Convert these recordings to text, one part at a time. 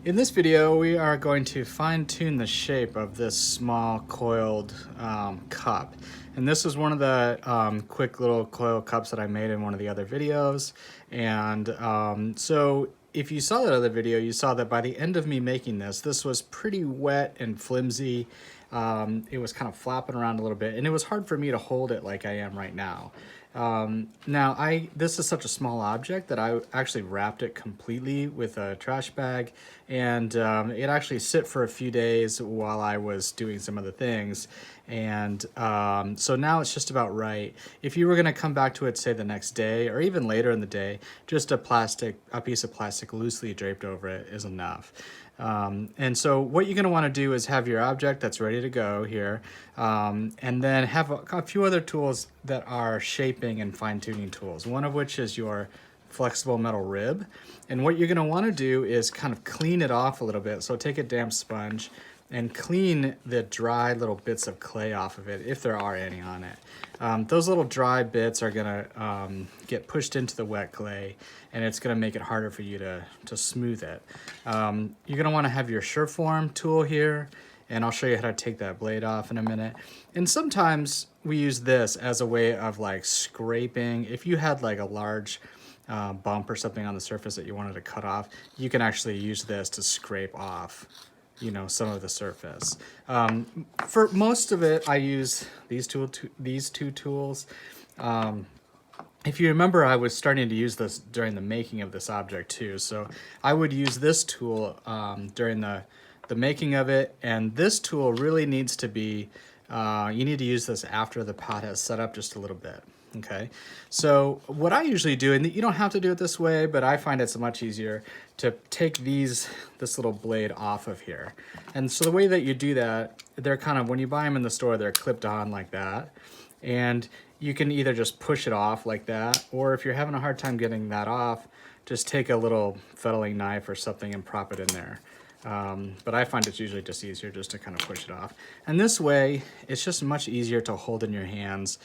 In this video, we are going to fine-tune the shape of this small coiled cup. And this is one of the quick little coil cups that I made in one of the other videos. And so if you saw that other video, you saw that by the end of me making this was pretty wet and flimsy. It was kind of flapping around a little bit, and it was hard for me to hold it like I am right now. This is such a small object that I actually wrapped it completely with a trash bag, and it actually sit for a few days while I was doing some other things. And so now it's just about right. If you were going to come back to it, say the next day or even later in the day, just a piece of plastic loosely draped over it is enough. And so what you're going to want to do is have your object that's ready to go here, and then have a few other tools that are shaping and fine-tuning tools, one of which is your flexible metal rib. And what you're going to want to do is kind of clean it off a little bit. So take a damp sponge and clean the dry little bits of clay off of it, if there are any on it. Those little dry bits are gonna get pushed into the wet clay, and it's gonna make it harder for you to smooth it. You're gonna wanna have your Shurform tool here, and I'll show you how to take that blade off in a minute. And sometimes we use this as a way of like scraping. If you had like a large bump or something on the surface that you wanted to cut off, you can actually use this to scrape off, you know, some of the surface. For most of it, I use these two tools. If you remember, I was starting to use this during the making of this object too. So I would use this tool during the making of it, and this tool really needs to be, you need to use this after the pot has set up just a little bit. Okay, so what I usually do, and you don't have to do it this way, but I find it's much easier to take this little blade off of here. And so the way that you do that, they're kind of, when you buy them in the store, they're clipped on like that. And you can either just push it off like that, or if you're having a hard time getting that off, just take a little fettling knife or something and prop it in there. But I find it's usually just easier just to kind of push it off. And this way, it's just much easier to hold in your hands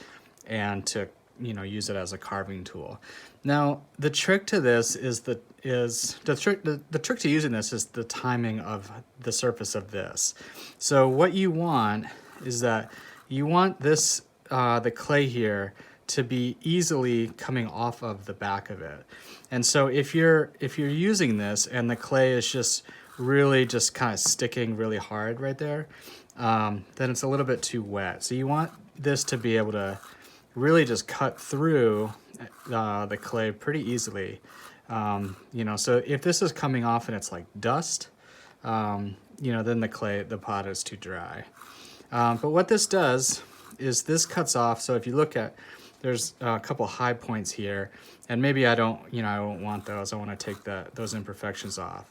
and to, you know, use it as a carving tool. Now, the trick to this is the trick to using this is the timing of the surface of this. So what you want is that you want this the clay here to be easily coming off of the back of it. And so if you're using this and the clay is just really just kind of sticking really hard right there, then it's a little bit too wet. So you want this to be able to really just cut through the clay pretty easily. You know, so if this is coming off and it's like dust, you know, then the pot is too dry. But what this does is this cuts off. So if you look at, there's a couple high points here, and maybe I don't want those. I want to take those imperfections off.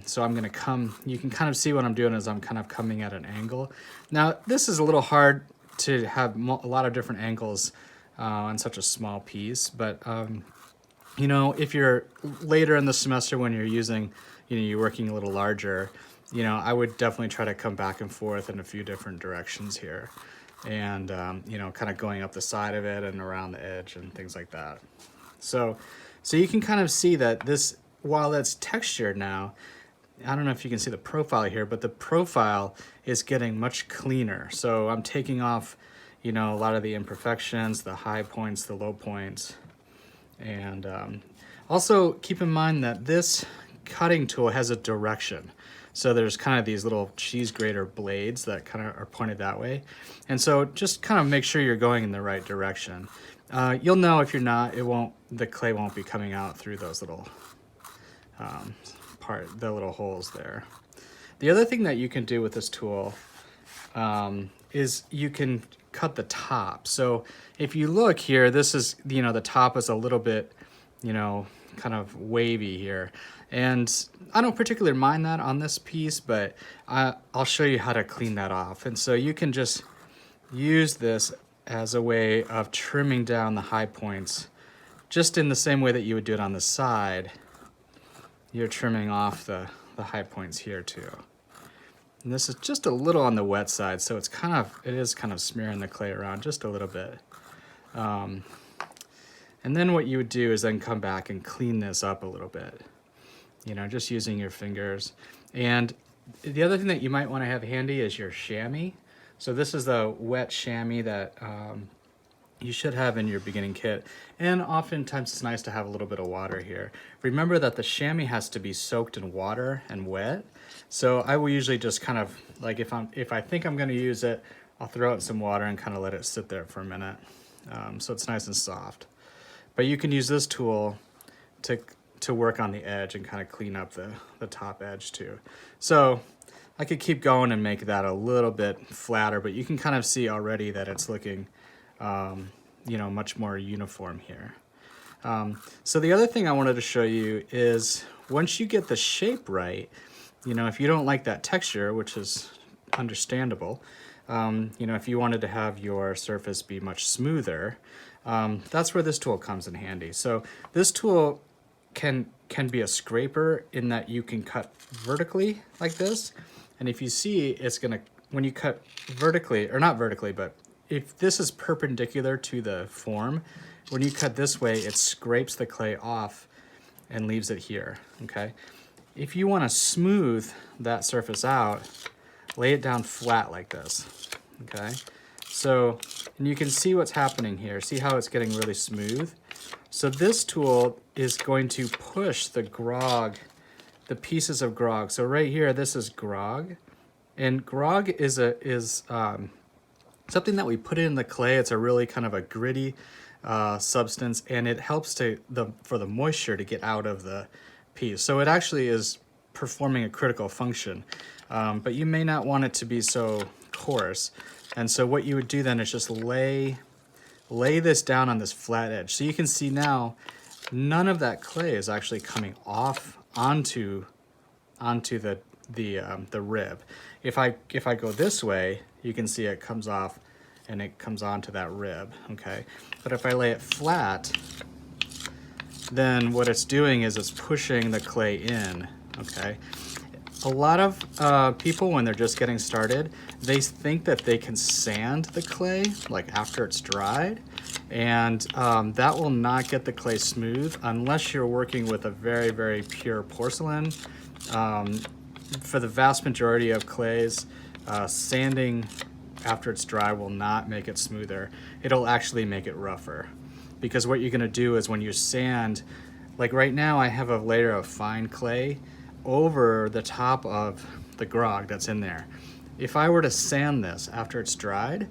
So I'm going to you can kind of see what I'm doing is I'm kind of coming at an angle. Now, this is a little hard to have a lot of different angles on such a small piece, but you know, if you're later in the semester when you're using, you know, you're working a little larger, you know, I would definitely try to come back and forth in a few different directions here, and you know, kind of going up the side of it and around the edge and things like that. So you can kind of see that this, while it's textured now, I don't know if you can see the profile here, but the profile is getting much cleaner. So I'm taking off, you know, a lot of the imperfections, the high points, the low points. And also keep in mind that this cutting tool has a direction. So there's kind of these little cheese grater blades that kind of are pointed that way. And so just kind of make sure you're going in the right direction. You'll know if you're not, the clay won't be coming out through those little the little holes there. The other thing that you can do with this tool is you can cut the top. So if you look here, this is, you know, the top is a little bit, you know, kind of wavy here. And I don't particularly mind that on this piece, but I'll show you how to clean that off. And so you can just use this as a way of trimming down the high points, just in the same way that you would do it on the side. You're trimming off the high points here too. And this is just a little on the wet side, so it is kind of smearing the clay around just a little bit. And then what you would do is then come back and clean this up a little bit. you know, just using your fingers. And the other thing that you might want to have handy is your chamois. So this is the wet chamois that you should have in your beginning kit. And oftentimes it's nice to have a little bit of water here. Remember that the chamois has to be soaked in water and wet. So I will usually just kind of, like if I think I'm gonna use it, I'll throw it in some water and kind of let it sit there for a minute. So it's nice and soft. But you can use this tool to work on the edge and kind of clean up the top edge too. So I could keep going and make that a little bit flatter, but you can kind of see already that it's looking you know, much more uniform here. So the other thing I wanted to show you is once you get the shape right, you know, if you don't like that texture, which is understandable, you know, if you wanted to have your surface be much smoother, that's where this tool comes in handy. So this tool can be a scraper in that you can cut vertically like this. And if you see, it's gonna, when you cut vertically, or not vertically, but if this is perpendicular to the form, when you cut this way, it scrapes the clay off and leaves it here, okay? If you wanna smooth that surface out, lay it down flat like this, okay? So, and you can see what's happening here. See how it's getting really smooth? So this tool is going to push the grog, the pieces of grog. So right here, this is grog. And grog is something that we put in the clay. It's a really kind of a gritty substance, and it helps for the moisture to get out of the piece. So it actually is performing a critical function, but you may not want it to be so coarse. And so what you would do then is just lay this down on this flat edge. So you can see now, none of that clay is actually coming off onto the rib. If I go this way, you can see it comes off and it comes onto that rib, okay? But if I lay it flat, then what it's doing is it's pushing the clay in, okay? A lot of people, when they're just getting started, they think that they can sand the clay, like after it's dried, and that will not get the clay smooth unless you're working with a very, very pure porcelain. For the vast majority of clays, sanding after it's dry will not make it smoother. It'll actually make it rougher. Because what you're gonna do is when you sand, like right now I have a layer of fine clay over the top of the grog that's in there. If I were to sand this after it's dried,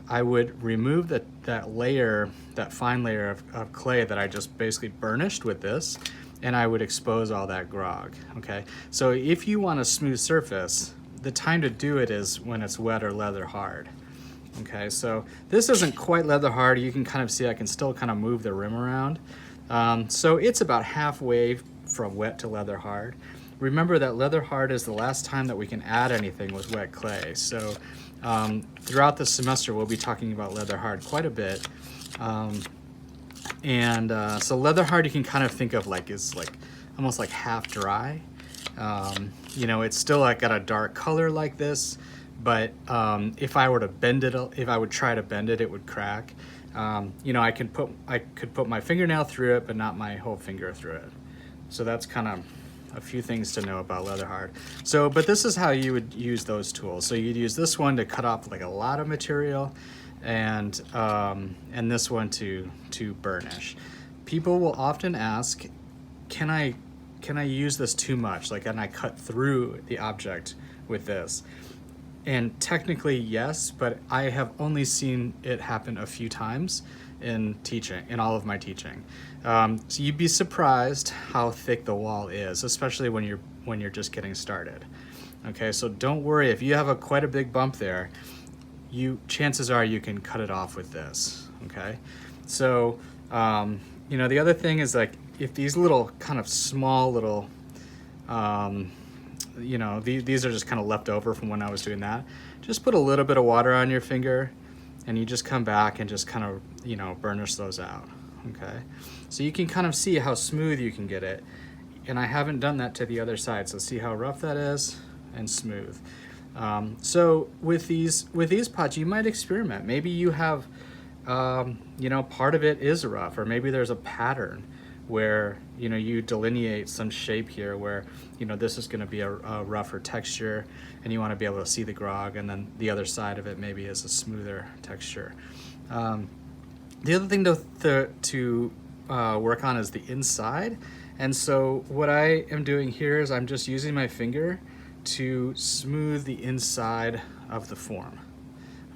I would remove that layer, that fine layer of clay that I just basically burnished with this, and I would expose all that grog, okay? So if you want a smooth surface, the time to do it is when it's wet or leather hard, okay? So this isn't quite leather hard. You can kind of see I can still kind of move the rim around. So it's about halfway from wet to leather hard. Remember that leather hard is the last time that we can add anything with wet clay. So throughout the semester, we'll be talking about leather hard quite a bit. So leather hard you can kind of think of like is like almost like half dry. You know, it's still like got a dark color like this, but if I were to bend it, if I would try to bend it, it would crack. You know, I could put my fingernail through it, but not my whole finger through it. So that's kind of a few things to know about leather hard. So, but this is how you would use those tools. So you'd use this one to cut off like a lot of material, and this one to burnish. People will often ask, can I use this too much? Like, can I cut through the object with this? And technically yes, but I have only seen it happen a few times in teaching, in all of my teaching. So you'd be surprised how thick the wall is, especially when you're just getting started. Okay, so don't worry if you have quite a big bump there. Chances are you can cut it off with this. Okay, so you know, the other thing is like if these little kind of small little you know, these are just kind of left over from when I was doing that. Just put a little bit of water on your finger and you just come back and just kind of, you know, burnish those out, okay? So you can kind of see how smooth you can get it. And I haven't done that to the other side, so see how rough that is and smooth. So with these pots, you might experiment. Maybe you have, you know, part of it is rough, or maybe there's a pattern where, you know, you delineate some shape here where, you know, this is going to be a rougher texture and you want to be able to see the grog, and then the other side of it maybe is a smoother texture. The other thing to work on is the inside. And so what I am doing here is I'm just using my finger to smooth the inside of the form.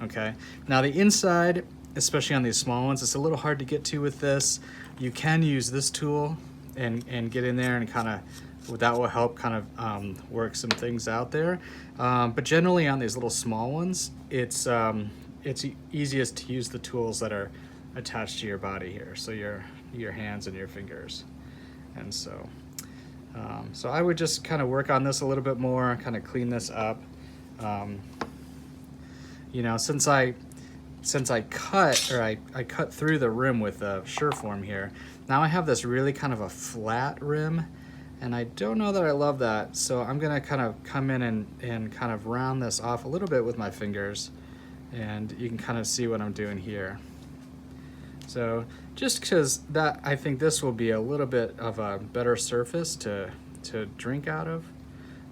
Okay, now the inside, especially on these small ones, it's a little hard to get to with this. You can use this tool and get in there and kind of, that will help kind of work some things out there. But generally on these little small ones, it's easiest to use the tools that are attached to your body here. So your hands and your fingers. And so, so I would just kind of work on this a little bit more, kind of clean this up. You know, since I cut, or I cut through the rim with the Shurform here, now I have this really kind of a flat rim, and I don't know that I love that. So I'm gonna kind of come in and kind of round this off a little bit with my fingers, and you can kind of see what I'm doing here. So just because that, I think this will be a little bit of a better surface to drink out of,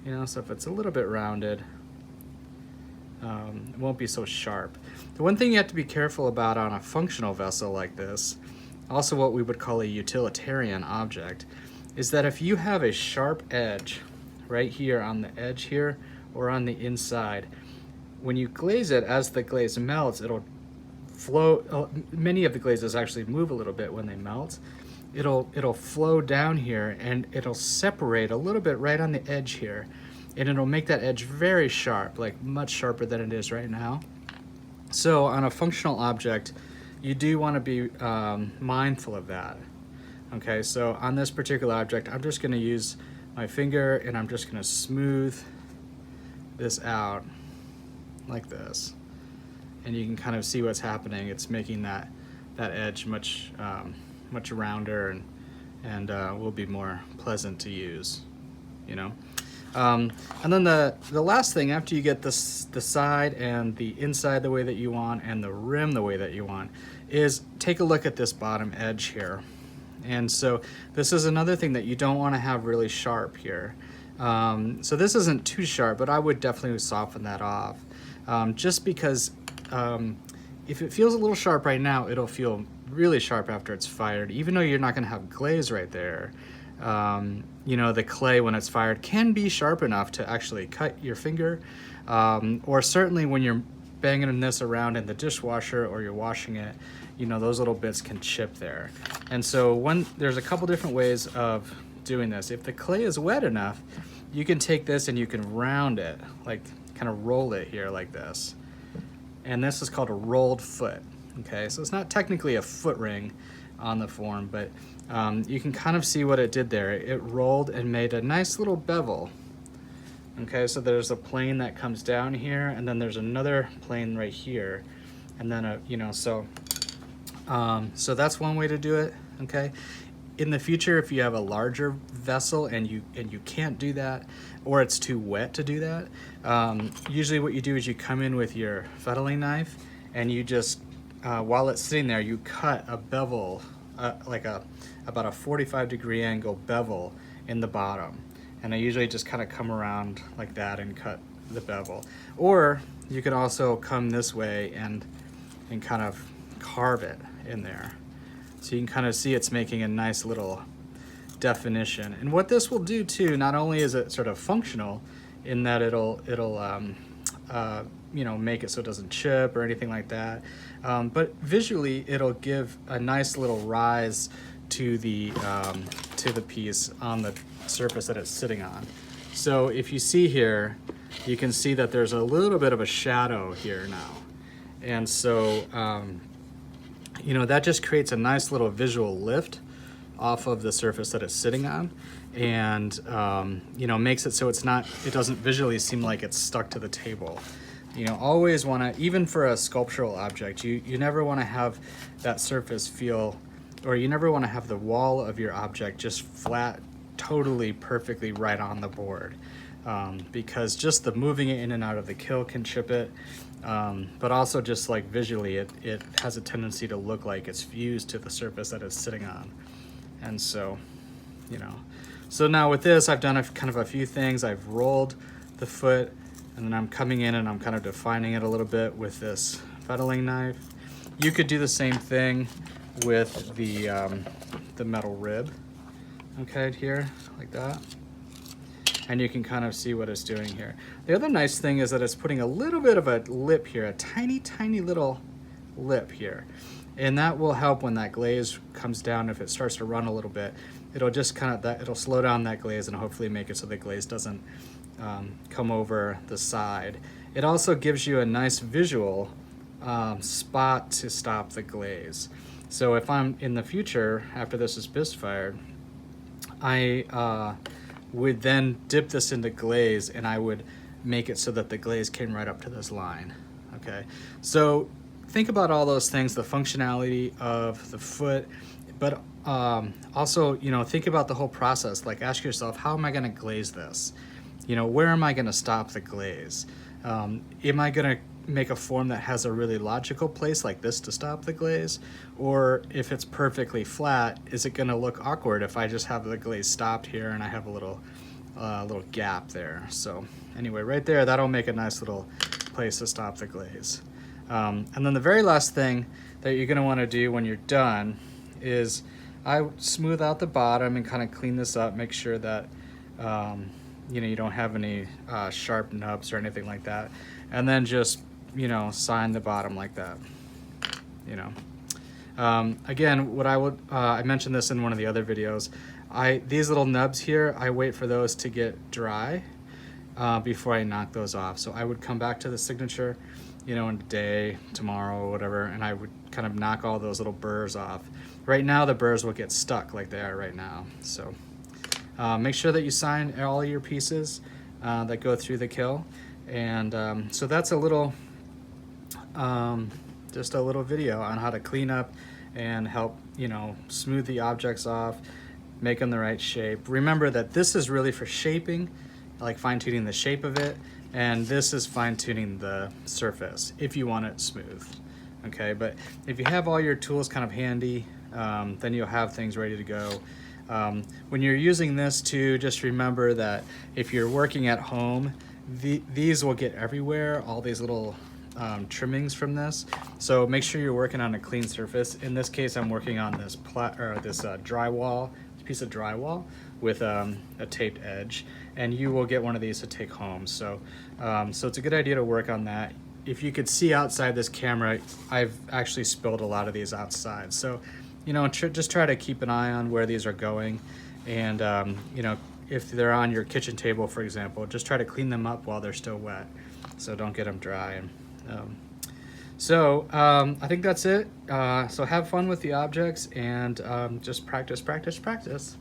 you know, so if it's a little bit rounded, it won't be so sharp. The one thing you have to be careful about on a functional vessel like this, also what we would call a utilitarian object, is that if you have a sharp edge right here on the edge here or on the inside, when you glaze it, as the glaze melts, it'll flow. Many of the glazes actually move a little bit when they melt. It'll flow down here and it'll separate a little bit right on the edge here, and it'll make that edge very sharp, like much sharper than it is right now. So on a functional object, you do want to be mindful of that. Okay, so on this particular object, I'm just going to use my finger and I'm just going to smooth this out like this. And you can kind of see what's happening. It's making that edge much rounder and will be more pleasant to use, you know. And then the last thing, after you get the side and the inside the way that you want and the rim the way that you want, is take a look at this bottom edge here. And so this is another thing that you don't want to have really sharp here. So this isn't too sharp, but I would definitely soften that off. Just because if it feels a little sharp right now, it'll feel really sharp after it's fired, even though you're not going to have glaze right there. You know, the clay when it's fired can be sharp enough to actually cut your finger, or certainly when you're banging this around in the dishwasher or you're washing it, you know, those little bits can chip there. And so there's a couple different ways of doing this. If the clay is wet enough, you can take this and you can round it, like kind of roll it here like this. And this is called a rolled foot. Okay, so it's not technically a foot ring on the form, but you can kind of see what it did there. It rolled and made a nice little bevel. Okay, so there's a plane that comes down here, and then there's another plane right here, and then you know, so that's one way to do it. Okay, in the future, if you have a larger vessel and you can't do that, or it's too wet to do that, usually what you do is you come in with your fettling knife and you just while it's sitting there, you cut a bevel, like about a 45-degree angle bevel in the bottom. And I usually just kind of come around like that and cut the bevel. Or you can also come this way and kind of carve it in there. So you can kind of see it's making a nice little definition. And what this will do too, not only is it sort of functional in that it'll you know, make it so it doesn't chip or anything like that, but visually it'll give a nice little rise to the piece on the surface that it's sitting on. So if you see here, you can see that there's a little bit of a shadow here now. And so, you know, that just creates a nice little visual lift off of the surface that it's sitting on, and you know, makes it so it doesn't visually seem like it's stuck to the table. You know, always want to, even for a sculptural object, you never want to have that surface feel, or you never want to have the wall of your object just flat, totally perfectly right on the board, because just the moving it in and out of the kiln can chip it, but also just like visually it has a tendency to look like it's fused to the surface that it's sitting on. And so, you know, so now with this, I've done kind of a few things. I've rolled the foot, and then I'm coming in and I'm kind of defining it a little bit with this fettling knife. You could do the same thing with the metal rib, okay, here, like that. And you can kind of see what it's doing here. The other nice thing is that it's putting a little bit of a lip here, a tiny, tiny little lip here. And that will help when that glaze comes down. If it starts to run a little bit, it'll just kind of, it'll slow down that glaze and hopefully make it so the glaze doesn't come over the side. It also gives you a nice visual spot to stop the glaze. So if I'm in the future, after this is bisque fired, I would then dip this into glaze, and I would make it so that the glaze came right up to this line. Okay, so think about all those things, the functionality of the foot, but also, you know, think about the whole process. Like, ask yourself, how am I going to glaze this? You know, where am I going to stop the glaze? Am I going to make a form that has a really logical place like this to stop the glaze? Or if it's perfectly flat, is it going to look awkward if I just have the glaze stopped here and I have a little gap there? So anyway, right there, that'll make a nice little place to stop the glaze. And then the very last thing that you're going to want to do when you're done is I smooth out the bottom and kind of clean this up, make sure that you know, you don't have any sharp nubs or anything like that, and then just, you know, sign the bottom like that, you know. Again, what I mentioned this in one of the other videos, these little nubs here, I wait for those to get dry before I knock those off. So I would come back to the signature, you know, in a day, tomorrow, or whatever, and I would kind of knock all those little burrs off. Right now, the burrs will get stuck like they are right now. So make sure that you sign all your pieces that go through the kill. And so that's a little, just a little video on how to clean up and help, you know, smooth the objects off, make them the right shape. Remember that this is really for shaping, like fine-tuning the shape of it, and this is fine-tuning the surface if you want it smooth. Okay, but if you have all your tools kind of handy, then you'll have things ready to go. When you're using this too, just remember that if you're working at home, these will get everywhere, all these little trimmings from this. So make sure you're working on a clean surface. In this case, I'm working on this drywall, piece of drywall with a taped edge, and you will get one of these to take home. So, so it's a good idea to work on that. If you could see outside this camera, I've actually spilled a lot of these outside. So, you know, just try to keep an eye on where these are going, and you know, if they're on your kitchen table, for example, just try to clean them up while they're still wet, so don't get them dry. And I think that's it. So have fun with the objects, and just practice, practice, practice.